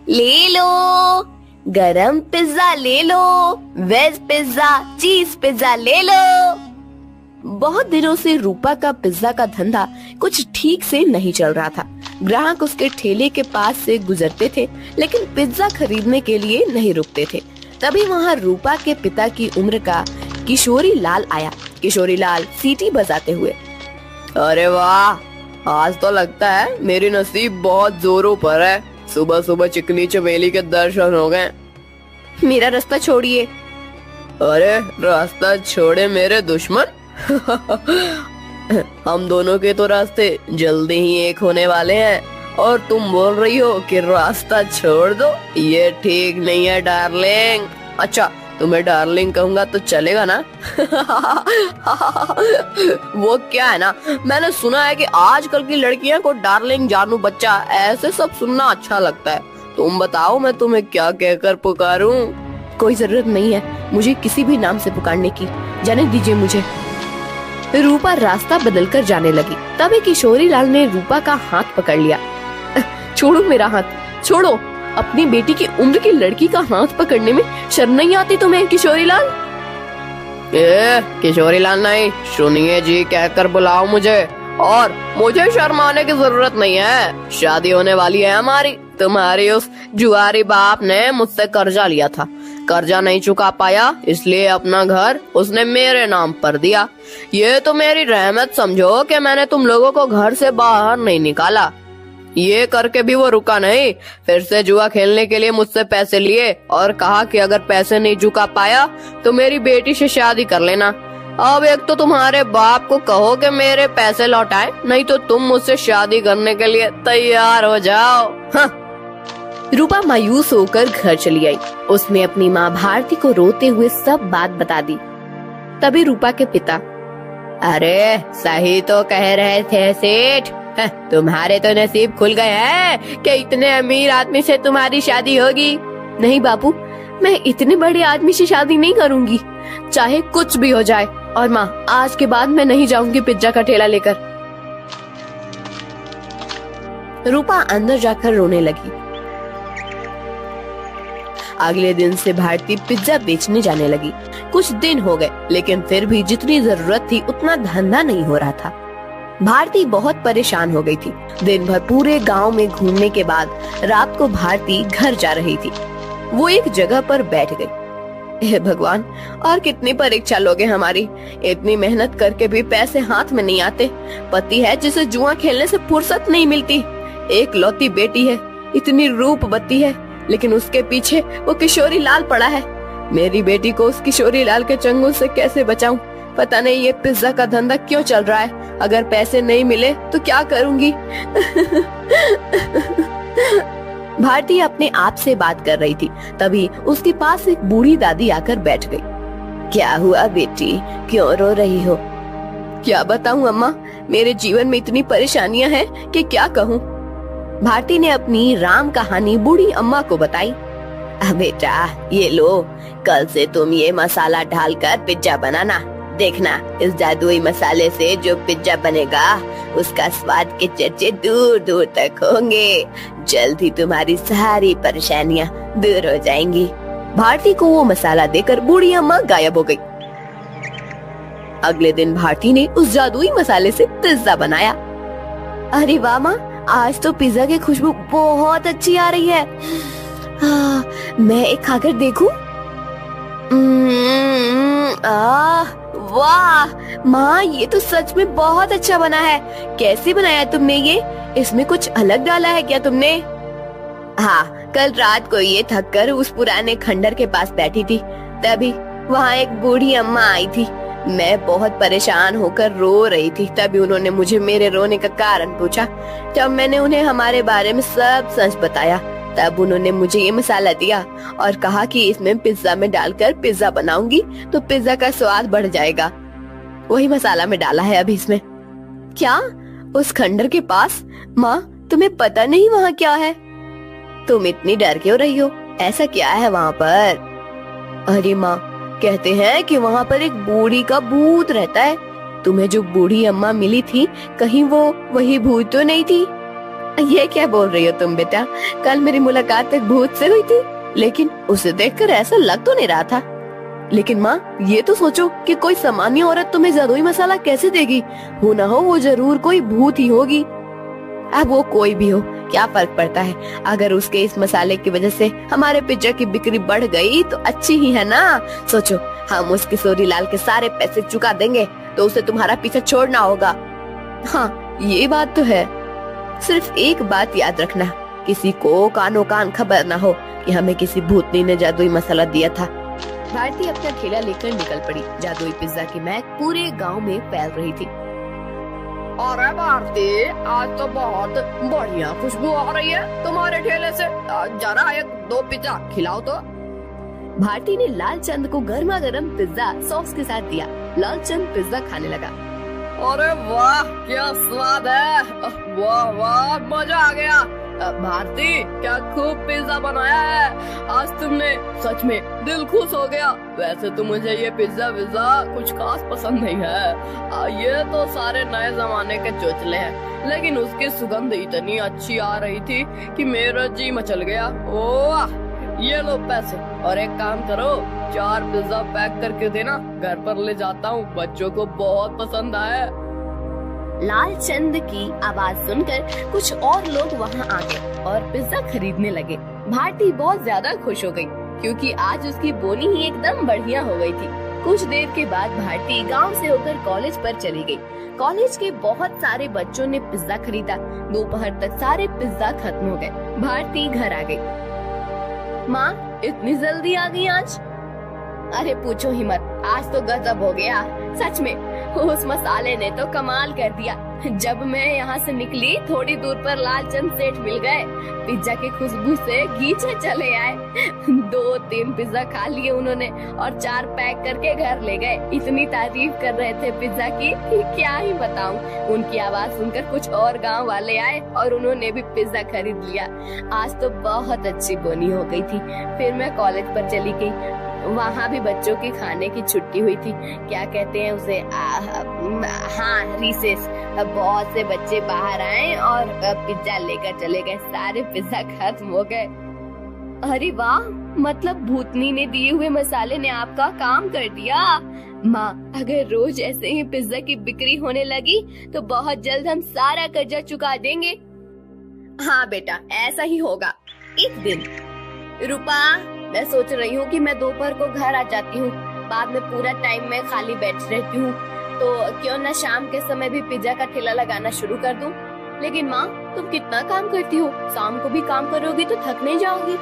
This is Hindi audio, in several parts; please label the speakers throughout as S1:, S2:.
S1: ले लो, गरम पिज्जा ले लो, वेज पिज्जा, चीज पिज्जा ले लो। बहुत दिनों से रूपा का पिज्जा का धंधा कुछ ठीक से नहीं चल रहा था। ग्राहक उसके ठेले के पास से गुजरते थे, लेकिन पिज्जा खरीदने के लिए नहीं रुकते थे। तभी वहाँ रूपा के पिता की उम्र का किशोरी लाल आया। किशोरी लाल सीटी बजाते हुए, अरे वाह, आज तो लगता है मेरी नसीब बहुत जोरों पर है। सुबह सुबह चिकनी चमेली के दर्शन हो गए। मेरा रास्ता छोड़िए। अरे रास्ता छोड़े मेरे दुश्मन। हम दोनों के तो रास्ते जल्दी ही एक होने वाले हैं और तुम बोल रही हो कि रास्ता छोड़ दो। ये ठीक नहीं है डार्लिंग। अच्छा, तुम्हें डार्लिंग कहूंगा तो चलेगा ना? वो क्या है ना, मैंने सुना है कि आजकल की लड़कियां को डार्लिंग, जानू बच्चा, ऐसे सब सुनना अच्छा लगता है। तुम बताओ मैं तुम्हें क्या कहकर पुकारूं? कोई जरूरत नहीं है मुझे किसी भी नाम से पुकारने की, जाने दीजिए मुझे। रूपा रास्ता बदलकर जाने लगी। तभी किशोरी लाल ने रूपा का हाथ पकड़ लिया। छोड़ो मेरा हाथ, छोड़ो। अपनी बेटी की उम्र की लड़की का हाथ पकड़ने में शर्म नहीं आती तुम्हें किशोरी लाल? किशोरी लाल नहीं, सुनिए जी कहकर बुलाओ मुझे। और मुझे शर्माने की जरूरत नहीं है। शादी होने वाली है हमारी। तुम्हारी उस जुआरी बाप ने मुझसे कर्जा लिया था। कर्जा नहीं चुका पाया, इसलिए अपना घर उसने मेरे नाम पर दिया। ये तो मेरी रहमत समझो कि मैंने तुम लोगों को घर से बाहर नहीं निकाला। ये करके भी वो रुका नहीं, फिर से जुआ खेलने के लिए मुझसे पैसे लिए और कहा कि अगर पैसे नहीं चुका पाया तो मेरी बेटी से शादी कर लेना। अब एक तो तुम्हारे बाप को कहो कि मेरे पैसे लौटाए, नहीं तो तुम मुझसे शादी करने के लिए तैयार हो जाओ। हाँ। रूपा मायूस होकर घर चली आई। उसने अपनी माँ भारती को रोते हुए सब बात बता दी। तभी रूपा के पिता, अरे सही तो कह रहे थे सेठ, तुम्हारे तो नसीब खुल गए हैं कि इतने अमीर आदमी से तुम्हारी शादी होगी। नहीं बापू, मैं इतने बड़े आदमी से शादी नहीं करूंगी, चाहे कुछ भी हो जाए। और माँ, आज के बाद मैं नहीं जाऊंगी पिज्जा का ठेला लेकर। रूपा अंदर जाकर रोने लगी। अगले दिन से भारती पिज्जा बेचने जाने लगी। कुछ दिन हो गए, लेकिन फिर भी जितनी जरूरत थी उतना धंधा नहीं हो रहा था। भारती बहुत परेशान हो गई थी। दिन भर पूरे गांव में घूमने के बाद रात को भारती घर जा रही थी। वो एक जगह पर बैठ गई। हे भगवान, और कितनी परीक्षा लोगे हमारी। इतनी मेहनत करके भी पैसे हाथ में नहीं आते। पति है जिसे जुआ खेलने से फुर्सत नहीं मिलती। एक लौती बेटी है, इतनी रूपवती है, लेकिन उसके पीछे वो किशोरी लाल पड़ा है। मेरी बेटी को उस किशोरी लाल के चंगुल से कैसे बचाऊं? पता नहीं ये पिज्जा का धंधा क्यों चल रहा है। अगर पैसे नहीं मिले तो क्या करूंगी? भारती अपने आप से बात कर रही थी। तभी उसके पास एक बूढ़ी दादी आकर बैठ गई। क्या हुआ बेटी, क्यों रो रही हो? क्या बताऊं अम्मा, मेरे जीवन में इतनी परेशानियां हैं कि क्या कहूं। भारती ने अपनी राम कहानी बूढ़ी अम्मा को बताई। बेटा ये लो, कल से तुम ये मसाला डालकर पिज्जा बनाना। देखना, इस जादुई मसाले से जो पिज्जा बनेगा उसका स्वाद के चर्चे दूर दूर तक होंगे। जल्द ही तुम्हारी सारी परेशानियां दूर हो जाएंगी। भारती को वो मसाला देकर बूढ़ी अम्मा गायब हो गई। अगले दिन भारती ने उस जादुई मसाले से पिज्जा बनाया। अरे वाह माँ, आज तो पिज्जा की खुशबू बहुत अच्छी आ रही है। मैं एक खाकर देखूं? वाह माँ, ये तो सच में बहुत अच्छा बना है। कैसे बनाया तुमने ये? इसमें कुछ अलग डाला है क्या तुमने? हाँ, कल रात को ये थक कर उस पुराने खंडर के पास बैठी थी, तभी वहाँ एक बूढ़ी अम्मा आई थी। मैं बहुत परेशान होकर रो रही थी। तभी उन्होंने मुझे मेरे रोने का कारण पूछा। जब मैंने उन्हें हमारे बारे में सब सच बताया, तब उन्होंने मुझे ये मसाला दिया और कहा कि इसमें पिज्जा में डालकर पिज्जा बनाऊंगी तो पिज्जा का स्वाद बढ़ जाएगा। वही मसाला में डाला है अभी इसमें। क्या? उस खंडर के पास? माँ, तुम्हें पता नहीं वहाँ क्या है? तुम इतनी डर क्यों रही हो? ऐसा क्या है वहाँ पर? अरे माँ, कहते हैं कि वहाँ पर एक बूढ़ी का भूत रहता है। तुम्हें जो बूढ़ी अम्मा मिली थी, कहीं वो वही भूत तो नहीं थी? ये क्या बोल रही हो तुम बेटा? कल मेरी मुलाकात एक भूत से हुई थी, लेकिन उसे देखकर ऐसा लग तो नहीं रहा था। लेकिन माँ, ये तो सोचो कि कोई सामान्य औरत तुम्हें जादुई मसाला कैसे देगी? हो ना हो वो जरूर कोई भूत ही होगी। अब वो कोई भी हो, क्या फर्क पड़ता है? अगर उसके इस मसाले की वजह से हमारे पिज्जा की बिक्री बढ़ गई तो अच्छी ही है ना। सोचो, हम उस किशोरी लाल के सारे पैसे चुका देंगे तो उसे तुम्हारा पीछा छोड़ना होगा। हाँ, ये बात तो है। सिर्फ एक बात याद रखना, किसी को कानो कान खबर ना हो कि हमें किसी भूतनी ने जादुई मसाला दिया था। भारती अपना ठेला लेकर निकल पड़ी। जादुई पिज्जा की महक पूरे गांव में फैल रही थी। अरे भारती, आज तो बहुत बढ़िया खुशबू आ रही है तुम्हारे ठेले से। जरा एक दो पिज्जा खिलाओ तो। भारती ने लालचंद को गर्मा गर्म पिज्जा सॉस के साथ दिया। लालचंद पिज्जा खाने लगा। अरे वाह, क्या स्वाद है! वाह वाह, मजा आ गया। भारती, क्या खूब पिज्जा बनाया है। आज तुमने सच में दिल खुश हो गया। वैसे तो मुझे ये पिज्जा कुछ खास पसंद नहीं है। ये तो सारे नए जमाने के चोचले हैं, लेकिन उसकी सुगंध इतनी अच्छी आ रही थी कि मेरा जी मचल गया। ओह, ये लो पैसे, और एक काम करो, 4 पिज्जा पैक करके देना, घर पर ले जाता हूँ, बच्चों को बहुत पसंद आया। लालचंद की आवाज सुनकर कुछ और लोग वहाँ आ गए और पिज्जा खरीदने लगे। भारती बहुत ज्यादा खुश हो गई, क्योंकि आज उसकी बोनी ही एकदम बढ़िया हो गई थी। कुछ देर के बाद भारती गांव से होकर कॉलेज पर चली गई। कॉलेज के बहुत सारे बच्चों ने पिज्जा खरीदा। दोपहर तक सारे पिज्जा खत्म हो गए। भारती घर आ गई। माँ, इतनी जल्दी आ गई आज? अरे पूछो ही मत, आज तो गजब हो गया। सच में उस मसाले ने तो कमाल कर दिया। जब मैं यहाँ से निकली, थोड़ी दूर पर लालचंद सेठ मिल गए। पिज्जा की खुशबू से गीचे चले आए। 2-3 पिज्जा खा लिए उन्होंने और 4 पैक करके घर ले गए। इतनी तारीफ कर रहे थे पिज्जा की कि क्या ही बताऊं। उनकी आवाज सुनकर कुछ और गांव वाले आए और उन्होंने भी पिज्जा खरीद लिया। आज तो बहुत अच्छी बोनी हो गई थी। फिर मैं कॉलेज पर चली गई। वहाँ भी बच्चों की खाने की छुट्टी हुई थी। क्या कहते हैं उसे? हाँ, रिसेस। बहुत से बच्चे बाहर आए और पिज्जा लेकर चले गए। सारे पिज्जा खत्म हो गए। अरे वाह, मतलब भूतनी ने दिए हुए मसाले ने आपका काम कर दिया। माँ, अगर रोज ऐसे ही पिज्जा की बिक्री होने लगी तो बहुत जल्द हम सारा कर्जा चुका देंगे। हाँ बेटा, ऐसा ही होगा। एक दिन, रूपा, मैं सोच रही हूँ कि मैं दोपहर को घर आ जाती हूँ। बाद में पूरा टाइम मैं खाली बैठ रहती हूँ, तो क्यों न शाम के समय भी पिज्जा का ठेला लगाना शुरू कर दूँ। लेकिन माँ, तुम कितना काम करती हो? शाम को भी काम करोगी तो थक नहीं जाओगी?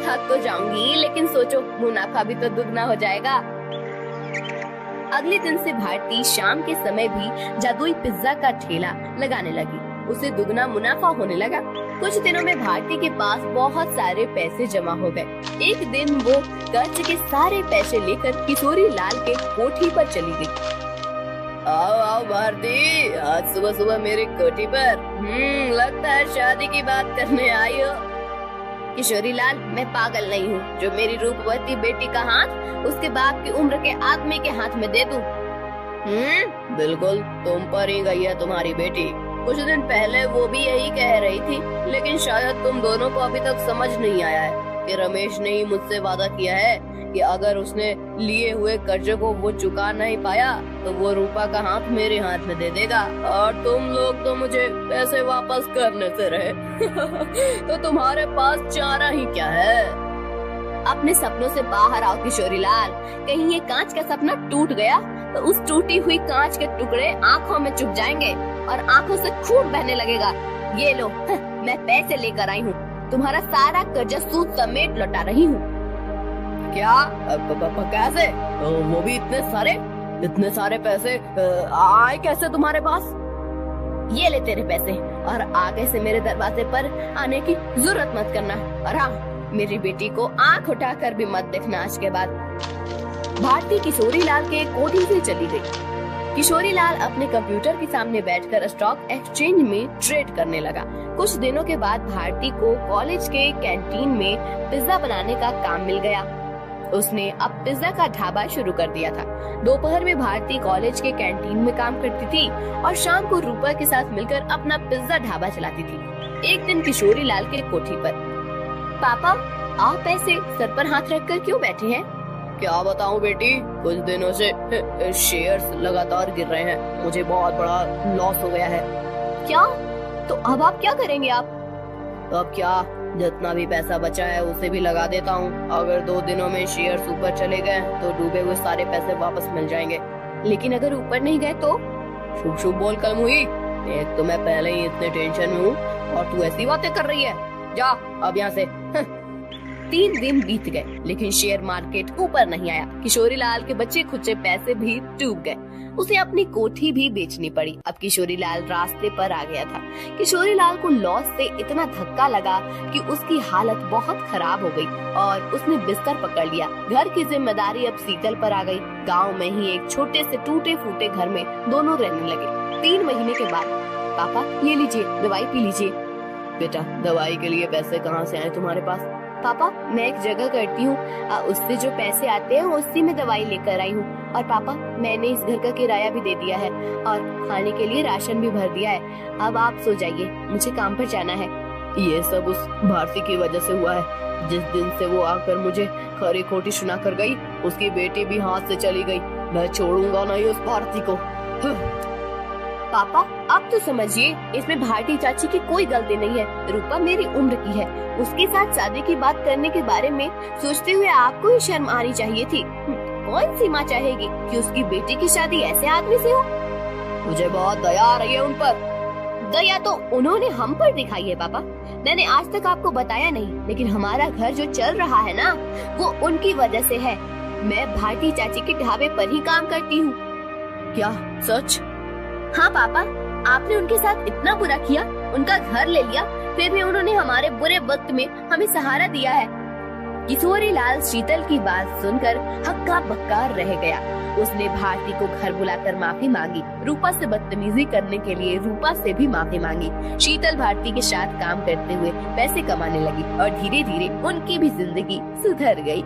S1: थक तो जाऊंगी, लेकिन सोचो, मुनाफा भी तो दुगना हो जाएगा। अगले दिन से भारती शाम के समय भी जादुई पिज्जा का ठेला लगाने लगी। उसे दुगना मुनाफा होने लगा। कुछ दिनों में भारती के पास बहुत सारे पैसे जमा हो गए। एक दिन वो कर्ज के सारे पैसे लेकर किशोरी लाल के कोठी पर चली गई। आओ आओ भारती, आज सुबह सुबह मेरी कोठी पर। लगता है शादी की बात करने आई हो। किशोरी लाल, मैं पागल नहीं हूँ जो मेरी रूपवती बेटी का हाथ उसके बाप की उम्र के आदमी के हाथ में दे दूं। बिल्कुल, तुम पर ही गई है तुम्हारी बेटी। कुछ दिन पहले वो भी यही कह रही थी, लेकिन शायद तुम दोनों को अभी तक समझ नहीं आया है कि रमेश ने ही मुझसे वादा किया है कि अगर उसने लिए हुए कर्जे को वो चुका नहीं पाया तो वो रूपा का हाथ मेरे हाथ में दे देगा, और तुम लोग तो मुझे पैसे वापस करने से रहे। तो तुम्हारे पास चारा ही क्या है? अपने सपनों से बाहर आओ किशोरी लाल। कहीं ये कांच का सपना टूट गया तो उस टूटी हुई कांच के टुकड़े आँखों में चुभ जाएंगे और आँखों से खून बहने लगेगा। ये लो, मैं पैसे लेकर आई हूँ। तुम्हारा सारा कर्जा सूद समेत लौटा रही हूँ। क्या? कैसे? वो भी इतने सारे पैसे आए कैसे तुम्हारे पास? ये ले तेरे पैसे, और आगे से मेरे दरवाजे पर आने की जरूरत मत करना। और हाँ, मेरी बेटी को आंख उठाकर भी मत देखना आज के बाद। भारती किशोरी लाल के कोठी से चली गई। किशोरी लाल अपने कंप्यूटर के सामने बैठकर स्टॉक एक्सचेंज में ट्रेड करने लगा। कुछ दिनों के बाद भारती को कॉलेज के कैंटीन में पिज्जा बनाने का काम मिल गया।
S2: उसने अब पिज्जा का ढाबा शुरू कर दिया था। दोपहर में भारती कॉलेज के कैंटीन में काम करती थी और शाम को रूपा के साथ मिलकर अपना पिज्जा ढाबा चलाती थी। एक दिन किशोरी लाल के कोठी पर, पापा आप ऐसे सर पर हाथ रखकर क्यों बैठे हैं?
S1: क्या बताऊं बेटी, कुछ दिनों से शेयर्स लगातार गिर रहे हैं, मुझे बहुत बड़ा लॉस हो गया है।
S2: क्या? तो अब आप क्या करेंगे? आप
S1: अब क्या, जितना भी पैसा बचा है उसे भी लगा देता हूँ। अगर 2 दिनों में शेयर्स ऊपर चले गए तो डूबे हुए सारे पैसे वापस मिल जाएंगे।
S2: लेकिन अगर ऊपर नहीं गए तो?
S1: शुभ शुभ बोल कलमुही, एक तो मैं पहले ही इतने टेंशन में हूँ और तू ऐसी बातें कर रही है। जा अब यहाँ से।
S2: 3 दिन बीत गए लेकिन शेयर मार्केट ऊपर नहीं आया। किशोरी लाल के बच्चे खुचे पैसे भी डूब गए। उसे अपनी कोठी भी बेचनी पड़ी। अब किशोरी लाल रास्ते पर आ गया था। किशोरी लाल को लॉस से इतना धक्का लगा कि उसकी हालत बहुत खराब हो गई और उसने बिस्तर पकड़ लिया। घर की जिम्मेदारी अब शीतल पर आ गई। गांव में ही एक छोटे से टूटे फूटे घर में दोनों रहने लगे। 3 महीने के बाद, पापा ये लीजिए, दवाई पी लीजिए।
S1: बेटा, दवाई के लिए पैसे कहाँ से आए तुम्हारे पास?
S2: पापा मैं एक जगह करती हूँ, उससे जो पैसे आते हैं उसी में दवाई लेकर आई हूँ। और पापा मैंने इस घर का किराया भी दे दिया है और खाने के लिए राशन भी भर दिया है। अब आप सो जाइए, मुझे काम पर जाना है।
S1: ये सब उस भारती की वजह से हुआ है। जिस दिन से वो आकर मुझे खरी खोटी सुना कर गई, उसकी बेटी भी हाथ से चली गई। मैं छोड़ूंगा नहीं उस भारती को।
S2: पापा अब तो समझिए, इसमें भारती चाची की कोई गलती नहीं है। रूपा मेरी उम्र की है, उसके साथ शादी की बात करने के बारे में सोचते हुए आपको ही शर्म आनी चाहिए थी। कौन सी माँ चाहेगी कि उसकी बेटी की शादी ऐसे आदमी से हो?
S1: मुझे बहुत दया आ रही है उन पर।
S2: दया तो उन्होंने हम पर दिखाई है पापा। मैंने आज तक आपको बताया नहीं, लेकिन हमारा घर जो चल रहा है ना, वो उनकी वजह से है। मैं भारती चाची के ढाबे पर ही काम करती हूँ।
S1: क्या सच?
S2: हाँ पापा, आपने उनके साथ इतना बुरा किया, उनका घर ले लिया, फिर भी उन्होंने हमारे बुरे वक्त में हमें सहारा दिया है। किशोरी लाल शीतल की बात सुनकर हक्का बक्का रह गया। उसने भारती को घर बुलाकर माफी मांगी। रूपा से बदतमीजी करने के लिए रूपा से भी माफी मांगी। शीतल भारती के साथ काम करते हुए पैसे कमाने लगी और धीरे धीरे उनकी भी जिंदगी सुधर गई।